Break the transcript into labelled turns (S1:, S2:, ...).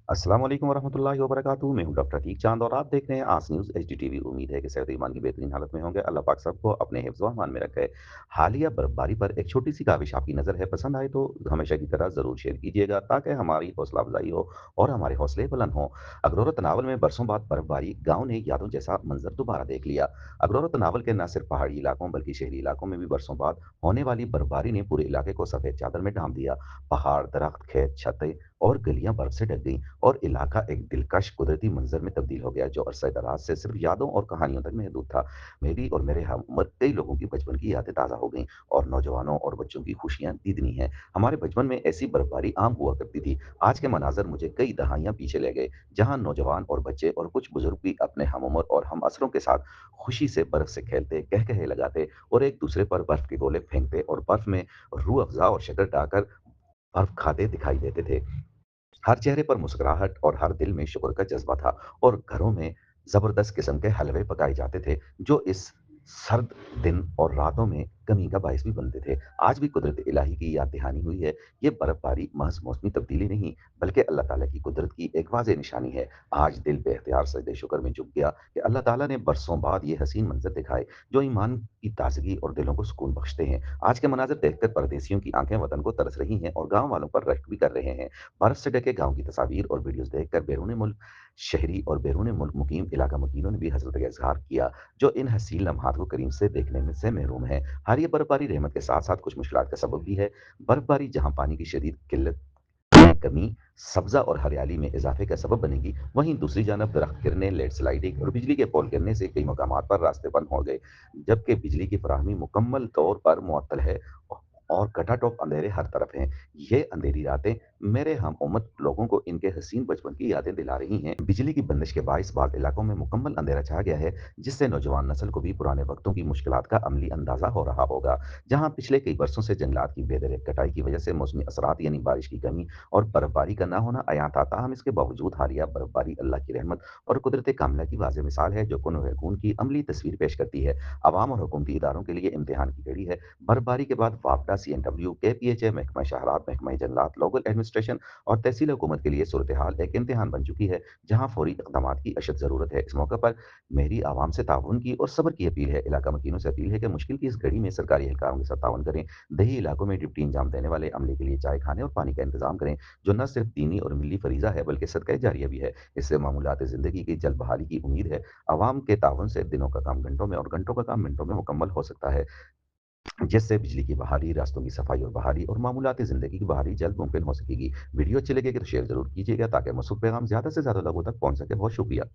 S1: अस्सलाम वालेकुम वरहमतुल्लाहि वबरकातुहू। मैं हूँ डॉक्टर अतीक चांद और आप देख रहे हैं आस न्यूज़ एचडीटीवी। उम्मीद है कि सेहत ईमान की बेहतरीन हालत में होंगे। अल्लाह पाक सबको अपने हिफ्ज़ व अमान में रखे। हालिया बर्फबारी पर एक छोटी सी काविश आपकी नज़र है, पसंद आए तो हमेशा की तरह ज़रूर शेयर कीजिएगा ताकि हमारी हौसला अफजाई हो और हमारे हौसले बुलंद हों। अगरोरा तनावल में बरसों बाद बर्फबारी, गांव ने यादों जैसा मंजर दोबारा देख लिया। अगरोरा तनावल के न सिर्फ पहाड़ी इलाकों बल्कि शहरी इलाकों में भी बरसों बाद होने वाली बर्फबारी ने पूरे इलाके को सफेद चादर में ढांप दिया। पहाड़, दरख्त, खेत, छतें और गलियां बर्फ से ढक गईं और इलाका एक दिलकश कुदरती मंजर में तब्दील हो गया जो अरसे दराज से सिर्फ यादों और कहानियों तक महदूद था। मेरी और मेरे हम उम्र कई लोगों की बचपन की यादें ताज़ा हो गईं और नौजवानों और बच्चों की खुशियां दीदनी हैं। हमारे बचपन में ऐसी बर्फबारी आम हुआ करती थी। आज के मनाजर मुझे कई दहाइयां पीछे ले गए, जहां नौजवान और बच्चे और कुछ बुजुर्ग भी अपने हम उम्र और हम असरों के साथ खुशी से बर्फ से खेलते, कह कहे लगाते और एक दूसरे पर बर्फ के गोले फेंकते और बर्फ में रूह अफ़ज़ा और शक्कर डालकर बर्फ खाते दिखाई देते थे। हर चेहरे पर मुस्कुराहट और हर दिल में शुक्र का जज़्बा था और घरों में ज़बरदस्त किस्म के हलवे पकाए जाते थे, जो इस सर्द दिन और रातों में कमी का बायस भी बनते थे। आज भी कुदरत इलाही की याद दहानी हुई है। ये बर्फ़बारी महज़ मौसमी तब्दीली नहीं, बल्कि अल्लाह ताला की कुदरत की एक वाज़ेह निशानी है। आज दिल बेख्तियार सजदे शुक्र में झुक गया कि अल्लाह ताला ने बरसों बाद ये हसीन मंज़र दिखाए, जो ईमान की ताज़गी और दिलों को सुकून बख्शते हैं। आज के मनाज़िर देखकर परदेसियों की आँखें वतन को तरस रही हैं और गाँव वालों पर रश्क भी कर रहे हैं। बर्फ से ढके गाँव की तस्वीर और वीडियोज़ देखकर बैरून मुल्क शहरी और बैरून मुल्क मुकीम इलाका मुकीनों ने भी हज़रत का इज़हार किया, जो इन हसीन लम्हात को करीब से देखने में से महरूम हैं। हाल ये बर्फबारी रहमत के साथ-साथ कुछ मुश्किलात का सबब भी है। बर्फबारी जहाँ पानी की शदीद किल्लत में कमी, सब्ज़ा और हरियाली में इज़ाफ़े का सबब बनेगी, वहीं दूसरी जानब दरख्त गिरने, लैंडस्लाइडिंग और बिजली के पोल गिरने से कई मकामात पर रास्ते बंद हो गए, जबकि बिजली की फ़राहमी मुकम्मल तौर पर मुअत्तल है और खटाटोप अंधेरे हर तरफ हैं। ये अंधेरी रातें मेरे हम उम्र लोगों को इनके हसीन बचपन की यादें दिला रही हैं। बिजली की बंदिश के बाइस बाद इलाकों में मुकम्मल अंधेरा छा गया है, जिससे नौजवान नस्ल को भी पुराने वक्तों की मुश्किलात का अमली अंदाज़ा हो रहा होगा। जहाँ पिछले कई बरसों से जंगलात की बेदरक कटाई की वजह से मौसमी असरात यानी बारिश की कमी और बर्फबारी का ना होना आया था। ताहम इसके बावजूद हालिया बर्फबारी अल्लाह की रहमत और कुदरत कामिला की वाज़ेह मिसाल है, जो कुन व यकून की अमली तस्वीर पेश करती है। अवाम और हुकूमती इदारों के लिए इम्तिहान की घड़ी है। बर्फबारी के बाद वापडा, सीएनडब्ल्यू, केपीएचए, महकमा शहरात, महकमा जंगलात, लोकल एडमिनिस्ट्रेशन और तहसील हुकूमत के लिए सूरत हाल एक इम्तिहान बन चुकी है, जहाँ फौरी इक़दामात की अशद ज़रूरत है। इस मौके पर मेरी आवाम से ताउन की और सब्र की अपील है। इलाका मकीनों से अपील है कि मुश्किल की इस घड़ी में सरकारी एहलकारों के साथ ताउन करें। देही इलाकों में डिप्टी इंजाम देने वाले अमले के लिए चाय, खाने और पानी का इंतज़ाम करें, जो न सिर्फ दीनी और मिली फ़रीज़ा है, बल्कि सदका जारिया भी है। इससे मामूलात ज़िंदगी की जल्द बहाली की उम्मीद है। अवाम के ताउन से दिनों का काम घंटों में और घंटों का काम मिनटों में मुकम्मल हो सकता है, जिससे बिजली की बहाली, रास्तों की सफाई और बहाली और मामूलाती ज़िंदगी की बहाली जल्द मुमकिन हो सकेगी। वीडियो अच्छी लगेगी तो शेयर ज़रूर कीजिएगा ताकि मौसूल पैगाम ज़्यादा से ज़्यादा लोगों तक पहुँच सके। बहुत शुक्रिया।